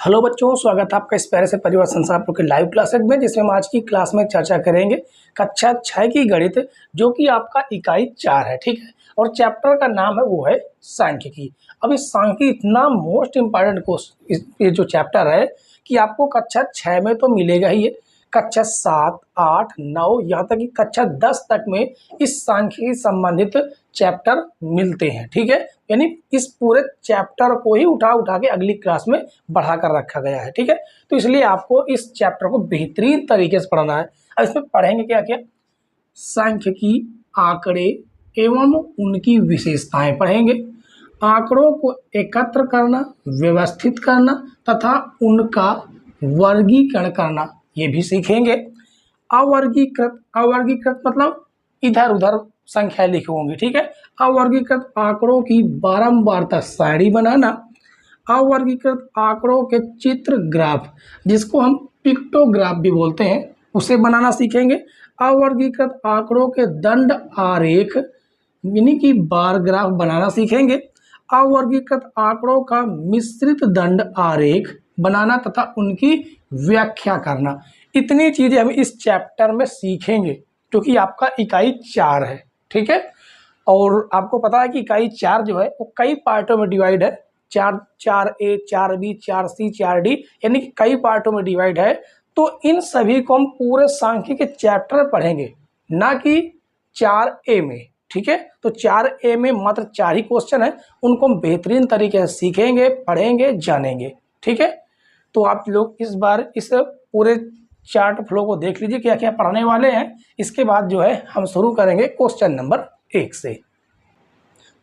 Hello बच्चों, स्वागत है आपका इस प्यारे से परिवार संसार के लाइव क्लासेज में, जिसमें हम आज की क्लास में चर्चा करेंगे कक्षा 6 की गणित, जो कि आपका इकाई 4 है। ठीक है, और चैप्टर का नाम है वो है सांख्यिकी। अब इस सांख्यिकी इतना मोस्ट इम्पॉर्टेंट कोर्स ये जो चैप्टर है कि आपको कक्षा 6 में तो मिलेगा ही है, कक्षा 7, 8, 9 यहाँ तक कि कक्षा 10 तक में इस सांख्यिकी संबंधित चैप्टर मिलते हैं। ठीक है, यानी इस पूरे चैप्टर को ही उठा उठा के अगली क्लास में बढ़ा कर रखा गया है। ठीक है, तो इसलिए आपको इस चैप्टर को बेहतरीन तरीके से पढ़ना है। अब इसमें पढ़ेंगे क्या क्या? सांख्यिकी, आंकड़े एवं उनकी विशेषताएं पढ़ेंगे, आंकड़ों को एकत्र करना, व्यवस्थित करना तथा उनका वर्गीकरण करना ये भी सीखेंगे। अवर्गीकृत मतलब इधर उधर संख्या लिखी होंगी। ठीक है, अवर्गीकृत आंकड़ों की बारंबारता सारणी बनाना, अवर्गीकृत आंकड़ों के चित्र ग्राफ, जिसको हम पिक्टोग्राफ भी बोलते हैं, उसे बनाना सीखेंगे। अवर्गीकृत आंकड़ों के दंड आरेख यानी कि बार ग्राफ बनाना सीखेंगे। अवर्गीकृत आंकड़ों का मिश्रित दंड आरेख बनाना तथा उनकी व्याख्या करना। इतनी चीजें हम इस चैप्टर में सीखेंगे, क्योंकि आपका इकाई 4 है। ठीक है, और आपको पता है कि इकाई 4 जो है वो कई पार्टों में डिवाइड है, 4A, 4B, 4C, 4D, यानी कि कई पार्टों में डिवाइड है। तो इन सभी को हम पूरे सांख्यिकी के चैप्टर में पढ़ेंगे, ना कि 4A में। ठीक है, तो 4A में मात्र 4 ही क्वेश्चन है, उनको हम बेहतरीन तरीके से सीखेंगे, पढ़ेंगे, जानेंगे। ठीक है, तो आप लोग इस बार इस पूरे चार्ट फ्लो को देख लीजिए क्या क्या पढ़ने वाले हैं। इसके बाद जो है हम शुरू करेंगे क्वेश्चन नंबर 1 से।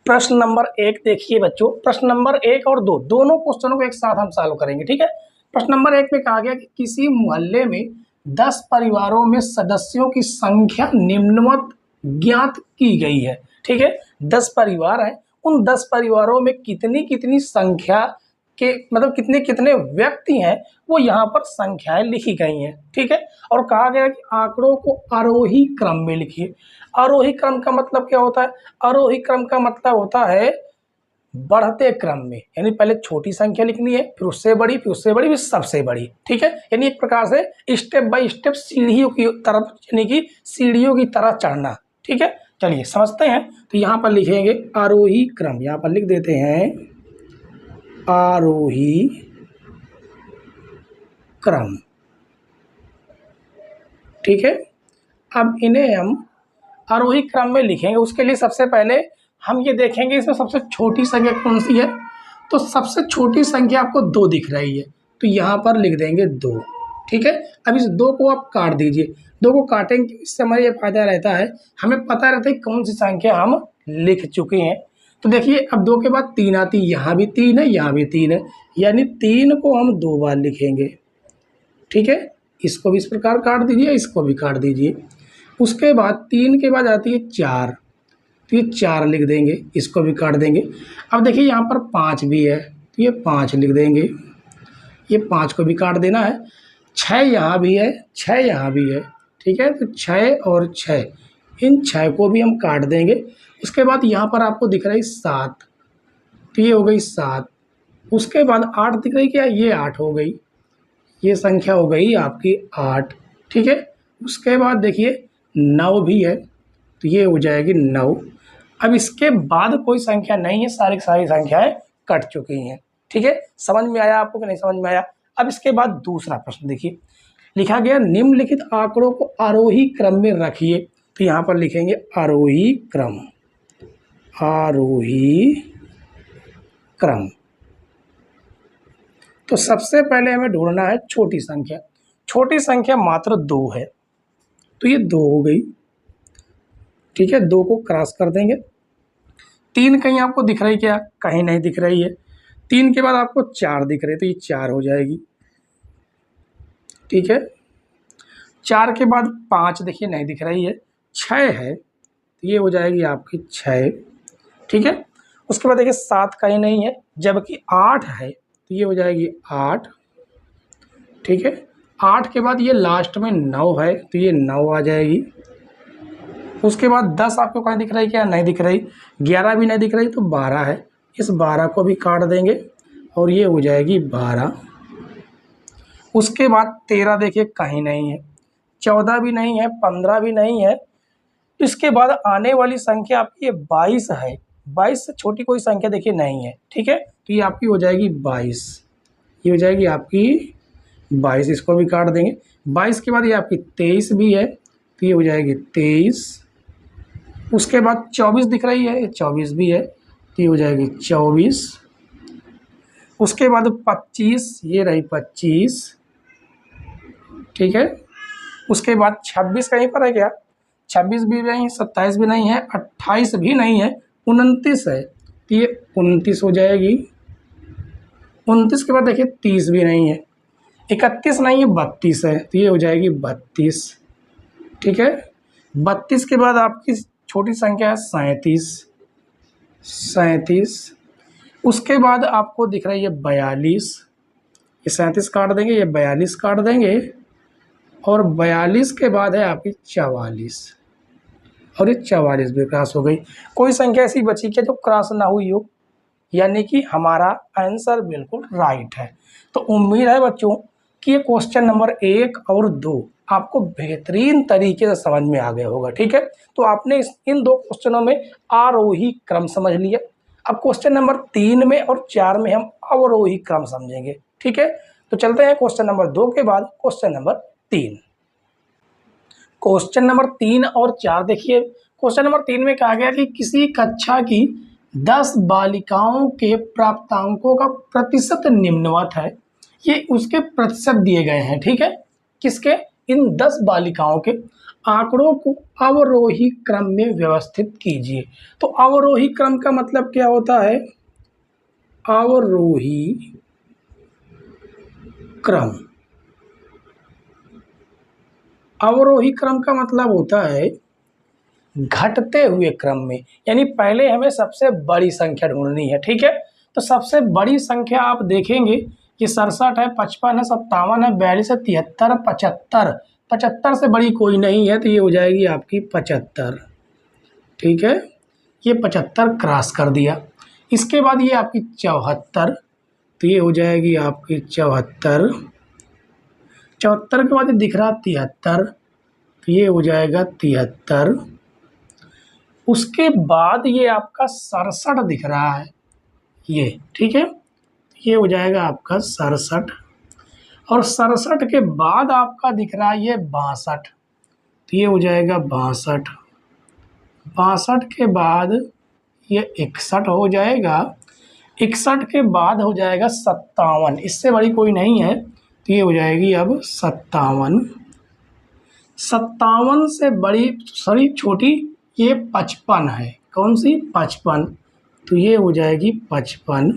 प्रश्न नंबर 1 देखिए बच्चों, प्रश्न नंबर 1 और 2 दोनों क्वेश्चनों को एक साथ हम सॉल्व करेंगे। ठीक है, प्रश्न नंबर 1 में कहा गया कि किसी मोहल्ले में 10 परिवारों में सदस्यों की संख्या निम्नवत ज्ञात की गई है। ठीक है, 10 परिवार हैं, उन 10 परिवारों में कितनी कितनी संख्या के मतलब कितने कितने व्यक्ति हैं वो यहाँ पर संख्याएं लिखी गई हैं। ठीक है, और कहा गया कि आंकड़ों को आरोही क्रम में लिखिए। आरोही क्रम का मतलब क्या होता है? आरोही क्रम का मतलब होता है बढ़ते क्रम में, यानी पहले छोटी संख्या लिखनी है, फिर उससे बड़ी, फिर उससे बड़ी, फिर सबसे बड़ी। ठीक है, यानी एक प्रकार से स्टेप बाय स्टेप सीढ़ियों की तरफ, यानी कि सीढ़ियों की तरह चढ़ना। ठीक है, चलिए समझते हैं। तो यहाँ पर लिखेंगे आरोही क्रम, यहाँ पर लिख देते हैं आरोही क्रम। ठीक है, अब इन्हें हम आरोही क्रम में लिखेंगे। उसके लिए सबसे पहले हम ये देखेंगे इसमें सबसे छोटी संख्या कौन सी है। तो सबसे छोटी संख्या आपको 2 दिख रही है, तो यहाँ पर लिख देंगे 2। ठीक है, अब इस 2 को आप काट दीजिए। 2 को काटेंगे, इससे हमारा ये फायदा रहता है, हमें पता रहता है कौन सी संख्या हम लिख चुके हैं। तो देखिए, अब 2 के बाद 3 आती है, यहाँ भी 3 है, यहाँ भी 3 है, यानी 3 को हम 2 बार लिखेंगे। ठीक है, इसको भी इस प्रकार काट दीजिए, इसको भी काट दीजिए। उसके बाद 3 के बाद आती है 4, तो ये 4 लिख देंगे, इसको भी काट देंगे। अब देखिए यहाँ पर 5 भी है, तो ये 5 लिख देंगे, ये 5 को भी काट देना है। 6 यहाँ भी है, 6 यहाँ भी है। ठीक है, तो 6 और 6, इन 6 को भी हम काट देंगे। उसके बाद यहाँ पर आपको दिख रही 7, तो ये हो गई 7। उसके बाद 8 दिख रही, क्या ये 8 हो गई, ये संख्या हो गई आपकी 8। ठीक है, उसके बाद देखिए 9 भी है, तो ये हो जाएगी 9। अब इसके बाद कोई संख्या नहीं है, सारी की सारी संख्याएं कट चुकी हैं। ठीक है, समझ में आया आपको कि नहीं समझ में आया? अब इसके बाद दूसरा प्रश्न देखिए, लिखा गया निम्नलिखित आंकड़ों को आरोही क्रम में रखिए। तो यहाँ पर लिखेंगे आरोही क्रम, आरोही क्रम। तो सबसे पहले हमें ढूंढना है छोटी संख्या। छोटी संख्या मात्र 2 है, तो ये 2 हो गई। ठीक है, 2 को क्रॉस कर देंगे। 3 कहीं आपको दिख रही क्या? कहीं नहीं दिख रही है। 3 के बाद आपको 4 दिख रही है, तो ये 4 हो जाएगी। ठीक है, 4 के बाद 5 देखिए नहीं दिख रही है। 6 है, तो ये हो जाएगी आपकी 6। ठीक है, उसके बाद देखिए 7 कहीं नहीं है, जबकि 8 है, तो ये हो जाएगी 8। ठीक है, 8 के बाद ये लास्ट में 9 है, तो ये 9 आ जाएगी। उसके बाद 10 आपको कहीं दिख रही क्या? नहीं दिख रही। 11 भी नहीं दिख रही, तो 12 है, इस 12 को भी काट देंगे और ये हो जाएगी 12। उसके बाद 13 देखिए कहीं नहीं है, 14 भी नहीं है, 15 भी नहीं है। इसके बाद आने वाली संख्या आपकी ये 22 है। 22 से छोटी कोई संख्या देखिए नहीं है, ठीक है। तो ये आपकी हो जाएगी 22, ये हो जाएगी आपकी 22, इसको भी काट देंगे। 22 के बाद ये आपकी 23 भी है, तो ये हो जाएगी 23। उसके बाद 24 दिख रही है, 24 भी है, तो ये हो जाएगी 24। उसके बाद 25, ये रही 25, ठीक है। उसके बाद 26 कहीं पर है क्या? 26 भी नहीं, 27 भी नहीं है, 28 भी नहीं है, 29 है, तो ये 29 हो जाएगी। 29 के बाद देखिए 30 भी नहीं है, 31 नहीं है, 32 है, तो ये हो जाएगी 32, ठीक है। 32 के बाद आपकी छोटी संख्या है 37, 37। उसके बाद आपको दिख रहा है ये 42, ये 37 काट देंगे, ये 42 काट देंगे, और 42 के बाद है आपकी 44, और ये 44 भी क्रॉस हो गई। कोई संख्या ऐसी बची क्या जो क्रॉस ना हुई हो, यानी कि हमारा आंसर बिल्कुल राइट है। तो उम्मीद है बच्चों कि ये क्वेश्चन नंबर 1 और 2 आपको बेहतरीन तरीके से समझ में आ गया होगा, ठीक है। तो आपने इन 2 क्वेश्चनों में आरोही क्रम समझ लिया। अब क्वेश्चन नंबर 3 में और 4 में हम अवरोही क्रम समझेंगे, ठीक है। तो चलते हैं क्वेश्चन नंबर 2 के बाद क्वेश्चन नंबर 3। क्वेश्चन नंबर 3 और 4 देखिए। क्वेश्चन नंबर 3 में कहा गया कि किसी कक्षा की 10 बालिकाओं के प्राप्तांकों का प्रतिशत निम्नवत है। ये उसके प्रतिशत दिए गए हैं, ठीक है। किसके? इन 10 बालिकाओं के आंकड़ों को अवरोही क्रम में व्यवस्थित कीजिए। तो अवरोही क्रम का मतलब क्या होता है? अवरोही क्रम, अवरोही क्रम का मतलब होता है घटते हुए क्रम में, यानी पहले हमें सबसे बड़ी संख्या ढूंढनी है, ठीक है। तो सबसे बड़ी संख्या आप देखेंगे कि 67 है, 55 है, 57 है, 42 है, 73, 75। 75 से बड़ी कोई नहीं है, तो ये हो जाएगी आपकी 75, ठीक है। ये 75 क्रॉस कर दिया। इसके बाद ये आपकी 74, तो ये हो जाएगी आपकी 74। 74 के बाद ये दिख रहा 73, तो ये हो जाएगा 73। उसके बाद ये आपका 67 दिख रहा है, ये, ठीक है, ये हो जाएगा आपका 67। और 67 के बाद आपका दिख रहा है ये 62, तो ये हो जाएगा 62। 62 के बाद ये 61 हो जाएगा। 61 के बाद हो जाएगा 57, इससे बड़ी कोई नहीं है, तो ये हो जाएगी अब 57। 57 से बड़ी सॉरी छोटी ये 55 है। कौन सी? 55, तो ये हो जाएगी 55।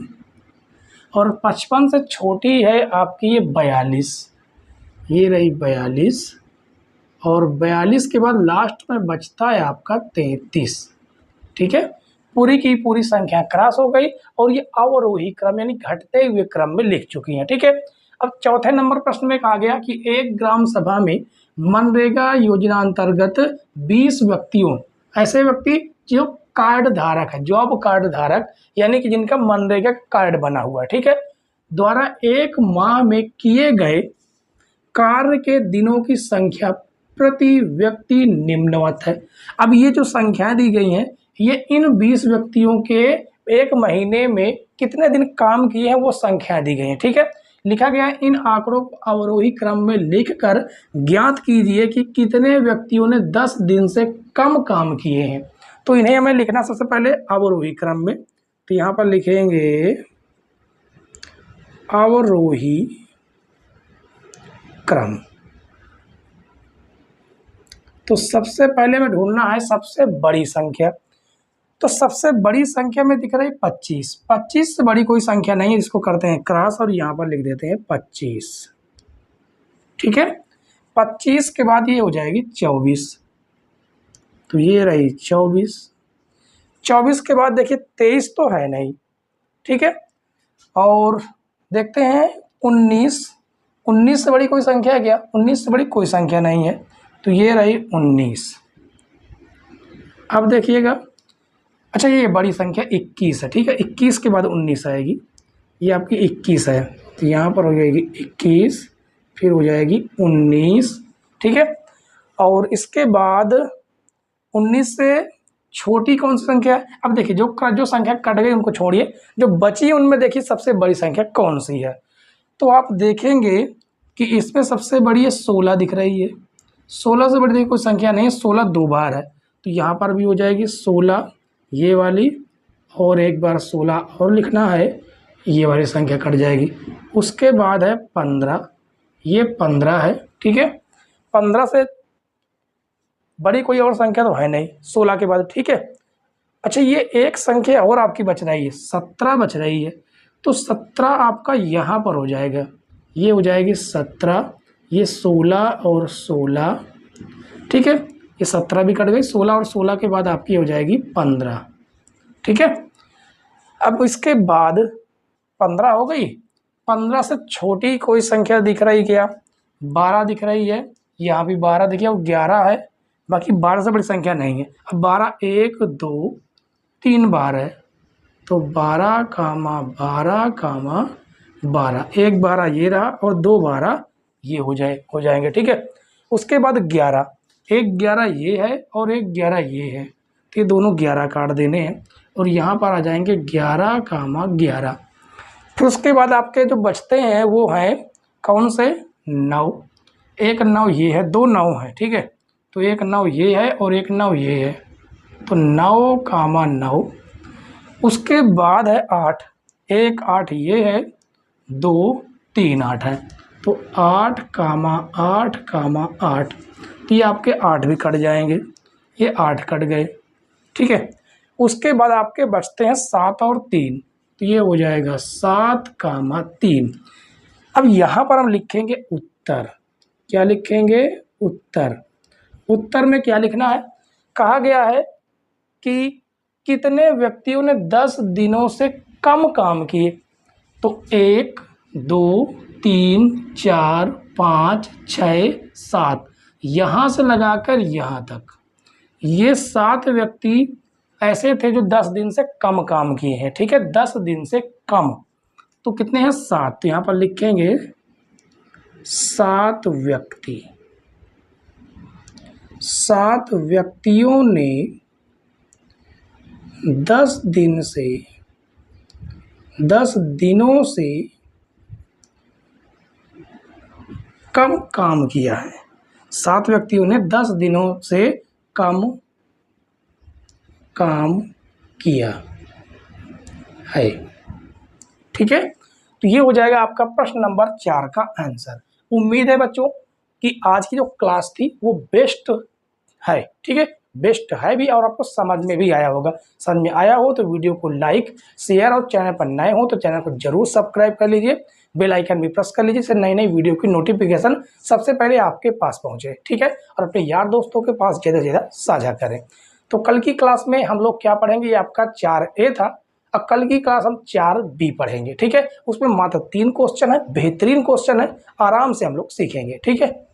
और 55 से छोटी है आपकी ये 42, ये रही 42। और 42 के बाद लास्ट में बचता है आपका 33, ठीक है। पूरी की पूरी संख्या क्रॉस हो गई और ये अवरोही क्रम यानी घटते हुए क्रम में लिख चुकी हैं, ठीक है। अब चौथे नंबर प्रश्न में कहा गया कि एक ग्राम सभा में मनरेगा योजना अंतर्गत 20 व्यक्तियों, ऐसे व्यक्ति जो कार्ड धारक है, जॉब कार्ड धारक, यानी कि जिनका मनरेगा कार्ड बना हुआ है, ठीक है, द्वारा एक माह में किए गए कार्य के दिनों की संख्या प्रति व्यक्ति निम्नवत है। अब ये जो संख्याएं दी गई हैं, ये इन 20 व्यक्तियों के एक महीने में कितने दिन काम किए हैं वो संख्याएं दी गई हैं, ठीक है। लिखा गया है इन आंकड़ों को अवरोही क्रम में लिखकर ज्ञात कीजिए कि कितने व्यक्तियों ने 10 दिन से कम काम किए हैं। तो इन्हें हमें लिखना सबसे पहले अवरोही क्रम में, तो यहाँ पर लिखेंगे अवरोही क्रम। तो सबसे पहले में ढूंढना है सबसे बड़ी संख्या। तो सबसे बड़ी संख्या में दिख रही 25। 25 से बड़ी कोई संख्या नहीं है, इसको करते हैं क्रॉस और यहाँ पर लिख देते हैं 25, ठीक है। 25 के बाद ये हो जाएगी 24, तो ये रही 24। 24 के बाद देखिए 23 तो है नहीं, ठीक है। और देखते हैं 19। 19 से बड़ी कोई संख्या है क्या? 19 से बड़ी कोई संख्या नहीं है, तो ये रही 19। अब देखिएगा, अच्छा ये बड़ी संख्या 21 है, ठीक है। 21 के बाद 19 आएगी, ये आपकी 21 है, तो यहाँ पर हो जाएगी 21। फिर हो जाएगी 19, ठीक है। और इसके बाद 19 से छोटी कौन सी संख्या है? अब देखिए जो संख्या कट गई उनको छोड़िए, जो बची है उनमें देखिए सबसे बड़ी संख्या कौन सी है। तो आप देखेंगे कि इसमें सबसे बड़ी है 16 दिख रही है। 16 से बड़ी देखिए कोई संख्या नहीं है, 16 दो बार है, तो यहाँ पर भी हो जाएगी 16 ये वाली, और एक बार 16 और लिखना है, ये वाली संख्या कट जाएगी। उसके बाद है 15, ये 15 है, ठीक है। 15 से बड़ी कोई और संख्या तो है नहीं 16 के बाद, ठीक है। अच्छा, ये एक संख्या और आपकी बच रही है, 17 बच रही है, तो 17 आपका यहाँ पर हो जाएगा, ये हो जाएगी 17, ये 16 और 16, ठीक है। ये 17 भी कट गई, 16 और 16 के बाद आपकी हो जाएगी 15, ठीक है। अब इसके बाद 15 हो गई, 15 से छोटी कोई संख्या दिख रही क्या? 12 दिख रही है, यहाँ भी 12 दिखिए, और 11 है, बाकी 12 से बड़ी संख्या नहीं है। अब 12 1 2 3 बार है, तो 12 कामा 12 कामा 12, एक 12 ये रहा और 2 12 ये हो जाएंगे, ठीक है। उसके बाद 11, एक 11 ये है और एक 11 ये है, तो ये दोनों 11 काट देने हैं, और यहाँ पर आ जाएंगे 11 कामा 11। फिर उसके बाद आपके जो बचते हैं वो हैं कौन से? 9, एक 9 ये है, दो 9 है, ठीक है। तो एक 9 ये है और एक 9 ये है, तो 9 कामा 9। उसके बाद है 8, एक 8 ये है, 2 3 8 है, तो 8 कामा 8 कामा 8, तो ये आपके 8 भी कट जाएंगे, ये 8 कट गए, ठीक है। उसके बाद आपके बचते हैं 7 और 3, तो ये हो जाएगा 7 कामा 3। अब यहाँ पर हम लिखेंगे उत्तर, क्या लिखेंगे? उत्तर। उत्तर में क्या लिखना है? कहा गया है कि कितने व्यक्तियों ने 10 दिनों से कम काम किए, तो 1 2 3 4 5 6 7, यहाँ से लगाकर यहाँ तक ये 7 व्यक्ति ऐसे थे जो 10 दिन से कम काम किए हैं, ठीक है। 10 दिन से कम, तो कितने हैं? 7, तो यहाँ पर लिखेंगे 7 व्यक्ति, 7 व्यक्तियों ने 10 दिनों से कम काम किया है। 7 व्यक्तियों ने 10 दिनों से कम काम किया है, ठीक है। तो ये हो जाएगा आपका प्रश्न नंबर 4 का आंसर। उम्मीद है बच्चों कि आज की जो क्लास थी वो बेस्ट है, ठीक है, बेस्ट है भी, और आपको समझ में भी आया होगा। समझ में आया हो तो वीडियो को लाइक शेयर, और चैनल पर नए हो तो चैनल को जरूर सब्सक्राइब कर लीजिए, बेल आइकन भी प्रेस कर लीजिए, इससे नई नई वीडियो की नोटिफिकेशन सबसे पहले आपके पास पहुंचे, ठीक है। और अपने यार दोस्तों के पास ज़्यादा से ज़्यादा साझा करें। तो कल की क्लास में हम लोग क्या पढ़ेंगे? ये आपका 4A था, अब कल की क्लास हम 4B पढ़ेंगे, ठीक है। उसमें मात्र 3 क्वेश्चन है, बेहतरीन क्वेश्चन है, आराम से हम लोग सीखेंगे, ठीक है।